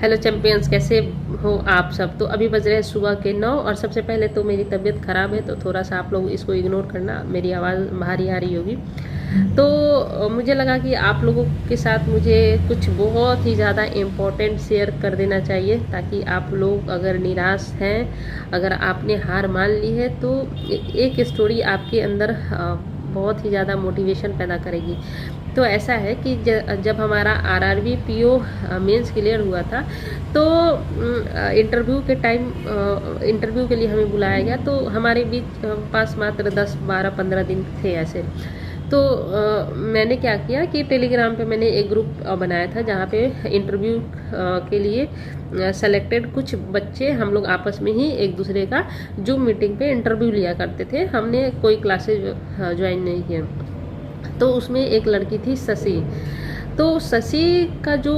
Hello champions, कैसे हो आप सब। तो अभी बज रहे हैं सुबह के 9 और सबसे पहले तो मेरी तबीयत ख़राब है, तो थोड़ा सा आप लोग इसको इग्नोर करना, मेरी आवाज़ भारी आ रही होगी। तो मुझे लगा कि आप लोगों के साथ मुझे कुछ बहुत ही ज़्यादा इम्पोर्टेंट शेयर कर देना चाहिए, ताकि आप लोग अगर निराश हैं, अगर आपने हार मान ली है, तो एक स्टोरी आपके अंदर बहुत ही ज़्यादा मोटिवेशन पैदा करेगी। तो ऐसा है कि जब हमारा आरआरबी पीओ मेंस क्लियर हुआ था, तो इंटरव्यू के टाइम इंटरव्यू के लिए हमें बुलाया गया। तो हमारे बीच पास मात्र 10 12 15 दिन थे ऐसे। तो मैंने क्या किया कि टेलीग्राम पे मैंने एक ग्रुप बनाया था, जहाँ पे इंटरव्यू के लिए सेलेक्टेड कुछ बच्चे हम लोग आपस में ही एक दूसरे का जूम मीटिंग पे इंटरव्यू लिया करते थे। हमने कोई क्लासेज ज्वाइन नहीं किया। तो उसमें एक लड़की थी शशि। तो शशि का जो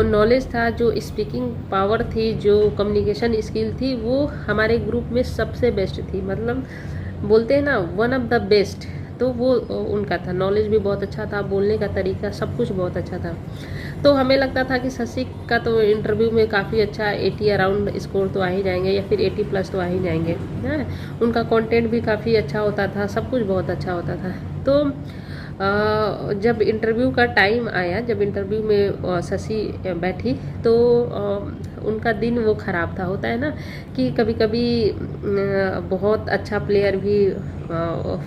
नॉलेज था, जो स्पीकिंग पावर थी, जो कम्युनिकेशन स्किल थी, वो हमारे ग्रुप में सबसे बेस्ट थी। मतलब बोलते हैं ना, वन ऑफ द बेस्ट। तो वो उनका था, नॉलेज भी बहुत अच्छा था, बोलने का तरीका सब कुछ बहुत अच्छा था। तो हमें लगता था कि शशि का तो इंटरव्यू में काफ़ी अच्छा 80 अराउंड स्कोर तो आ ही जाएंगे, या फिर 80 प्लस तो आ ही जाएंगे। उनका कंटेंट भी काफ़ी अच्छा होता था, सब कुछ बहुत अच्छा होता था। तो जब इंटरव्यू का टाइम आया, जब इंटरव्यू में शशि बैठी, तो उनका दिन वो ख़राब था। होता है ना कि कभी कभी बहुत अच्छा प्लेयर भी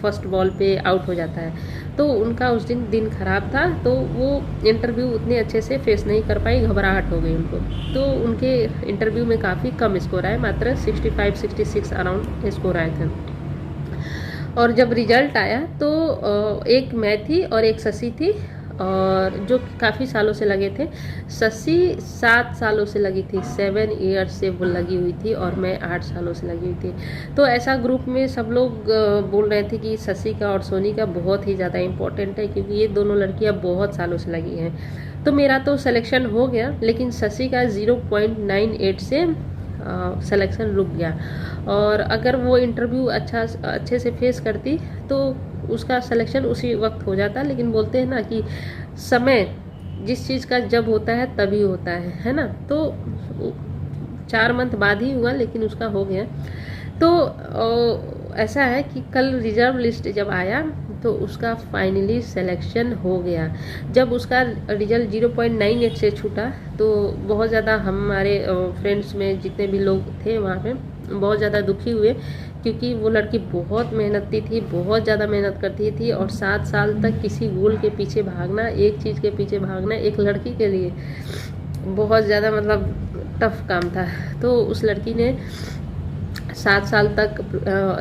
फर्स्ट बॉल पे आउट हो जाता है। तो उनका उस दिन ख़राब था, तो वो इंटरव्यू उतने अच्छे से फेस नहीं कर पाई, घबराहट हो गई उनको। तो उनके इंटरव्यू में काफ़ी कम स्कोर आए, मात्र 65 66 अराउंड स्कोर आए थे। और जब रिजल्ट आया, तो एक मैं थी और एक शशि थी, और जो काफ़ी सालों से लगे थे। शशि 7 सालों से लगी थी, 7 ईयर्स से वो लगी हुई थी, और मैं 8 सालों से लगी हुई थी। तो ऐसा ग्रुप में सब लोग बोल रहे थे कि शशि का और सोनी का बहुत ही ज़्यादा इम्पोर्टेंट है, क्योंकि ये दोनों लड़कियां बहुत सालों से लगी हैं। तो मेरा तो सिलेक्शन हो गया, लेकिन शशि का 0.98 से सिलेक्शन रुक गया। और अगर वो इंटरव्यू अच्छे से फेस करती, तो उसका सिलेक्शन उसी वक्त हो जाता। लेकिन बोलते हैं ना कि समय जिस चीज़ का जब होता है तभी होता है ना। तो 4 मंथ बाद ही हुआ, लेकिन उसका हो गया। तो ऐसा है कि कल रिजर्व लिस्ट जब आया, तो उसका फाइनली सिलेक्शन हो गया। जब उसका रिजल्ट 0.98 से छूटा, तो बहुत ज़्यादा हमारे फ्रेंड्स में जितने भी लोग थे वहाँ पे बहुत ज़्यादा दुखी हुए, क्योंकि वो लड़की बहुत मेहनती थी, बहुत ज़्यादा मेहनत करती थी। और 7 साल तक किसी गोल के पीछे भागना, एक चीज़ के पीछे भागना एक लड़की के लिए बहुत ज़्यादा मतलब टफ काम था। तो उस लड़की ने 7 साल तक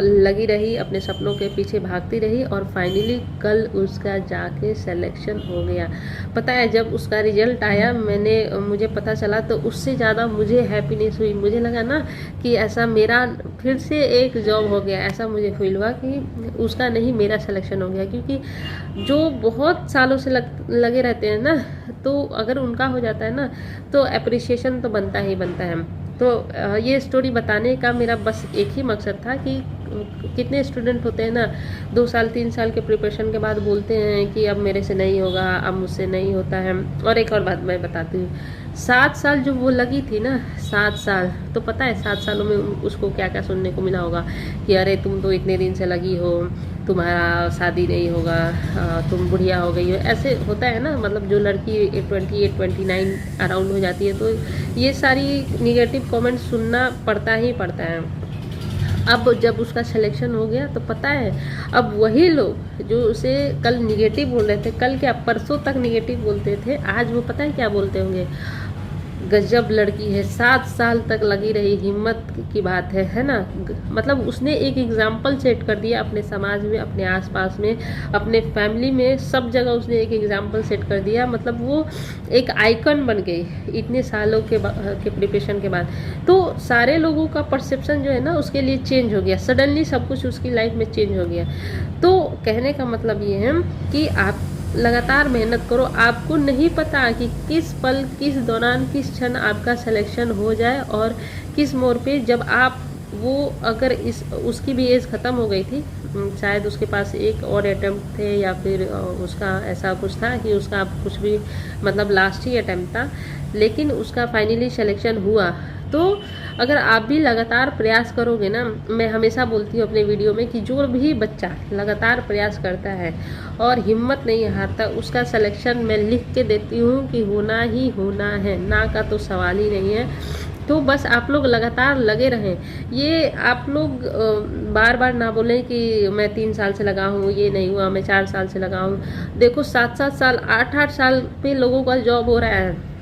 लगी रही, अपने सपनों के पीछे भागती रही, और फाइनली कल उसका जाके सिलेक्शन हो गया। पता है, जब उसका रिजल्ट आया, मुझे पता चला, तो उससे ज़्यादा मुझे हैप्पीनेस हुई। मुझे लगा ना कि ऐसा मेरा फिर से एक जॉब हो गया, ऐसा मुझे फील हुआ कि उसका नहीं, मेरा सिलेक्शन हो गया। क्योंकि जो बहुत सालों से लगे रहते हैं ना, तो अगर उनका हो जाता है ना, तो अप्रिसिएशन तो बनता ही बनता है। तो ये स्टोरी बताने का मेरा बस एक ही मकसद था कि कितने स्टूडेंट होते हैं ना, 2 साल 3 साल के प्रिपरेशन के बाद बोलते हैं कि अब मेरे से नहीं होगा, अब मुझसे नहीं होता है। और एक और बात मैं बताती हूँ, 7 साल जो वो लगी थी ना, 7 साल, तो पता है 7 सालों में उसको क्या क्या सुनने को मिला होगा कि अरे तुम तो इतने दिन से लगी हो, तुम्हारा शादी नहीं होगा, तुम बुढ़िया हो गई हो। ऐसे होता है ना, मतलब जो लड़की 28 29 अराउंड हो जाती है, तो ये सारी निगेटिव कमेंट सुनना पड़ता ही पड़ता है। अब जब उसका सिलेक्शन हो गया, तो पता है, अब वही लोग जो उसे कल निगेटिव बोल रहे थे, कल क्या परसों तक निगेटिव बोलते थे, आज वो पता है क्या बोलते होंगे, गजब लड़की है, 7 साल तक लगी रही, हिम्मत की बात है ना। मतलब उसने एक एग्जाम्पल सेट कर दिया अपने समाज में, अपने आसपास में, अपने फैमिली में, सब जगह उसने एक एग्जाम्पल सेट कर दिया। मतलब वो एक आइकन बन गई इतने सालों के प्रिपरेशन के बाद। तो सारे लोगों का परसेप्शन जो है ना, उसके लिए चेंज हो गया, सडनली सब कुछ उसकी लाइफ में चेंज हो गया। तो कहने का मतलब ये है कि आप लगातार मेहनत करो। आपको नहीं पता कि किस पल, किस दौरान, किस क्षण आपका सिलेक्शन हो जाए, और किस मोड़ पे जब आप वो, अगर उसकी भी एज ख़त्म हो गई थी, शायद उसके पास एक और अटैम्प्ट थे या फिर उसका ऐसा कुछ था कि उसका कुछ भी मतलब लास्ट ही अटैम्प्ट था, लेकिन उसका फाइनली सिलेक्शन हुआ। तो अगर आप भी लगातार प्रयास करोगे ना, मैं हमेशा बोलती हूँ अपने वीडियो में कि जो भी बच्चा लगातार प्रयास करता है और हिम्मत नहीं हारता, उसका सिलेक्शन मैं लिख के देती हूँ कि होना ही होना है, ना का तो सवाल ही नहीं है। तो बस आप लोग लगातार लगे रहें। ये आप लोग बार बार ना बोलें कि मैं 3 साल से लगा हूँ, ये नहीं हुआ, मैं 4 साल से लगा हूँ। देखो 7-7 साल 8-8 साल पे लोगों का जॉब हो रहा है।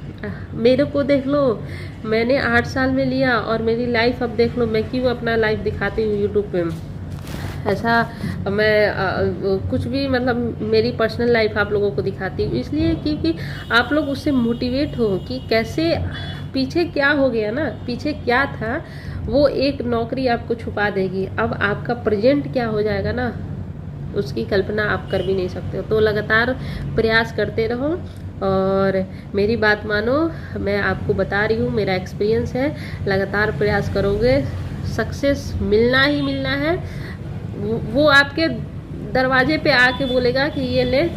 मेरे को देख लो, मैंने 8 साल में लिया और मेरी लाइफ अब देख लो। मैं क्यों अपना लाइफ दिखाती हूँ यूट्यूब पे, ऐसा मैं कुछ भी मतलब मेरी पर्सनल लाइफ आप लोगों को दिखाती हूँ इसलिए क्योंकि आप लोग उससे मोटिवेट हो कि कैसे पीछे क्या हो गया ना, पीछे क्या था, वो एक नौकरी आपको छुपा देगी। अब आपका प्रेजेंट क्या हो जाएगा ना, उसकी कल्पना आप कर भी नहीं सकते हो। तो लगातार प्रयास करते रहो और मेरी बात मानो, मैं आपको बता रही हूँ, मेरा एक्सपीरियंस है। लगातार प्रयास करोगे, सक्सेस मिलना ही मिलना है। वो आपके दरवाजे पे आके बोलेगा कि ये ले,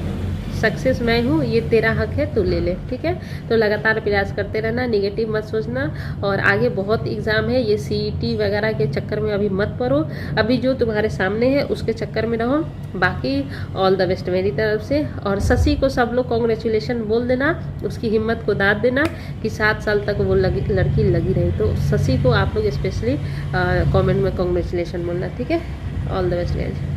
सक्सेस मैं हूँ, ये तेरा हक है, तू ले ले, ठीक है। तो लगातार प्रयास करते रहना, नेगेटिव मत सोचना। और आगे बहुत एग्ज़ाम है, ये सीईटी वगैरह के चक्कर में अभी मत पड़ो। अभी जो तुम्हारे सामने है उसके चक्कर में रहो। बाकी ऑल द बेस्ट मेरी तरफ से। और शशि को सब लोग कॉन्ग्रेचुलेशन बोल देना, उसकी हिम्मत को दाद देना कि 7 साल तक वो लड़की लगी रही। तो शशि को आप लोग स्पेशली कॉमेंट में कॉन्ग्रेचुलेशन बोलना, ठीक है। All the best guys.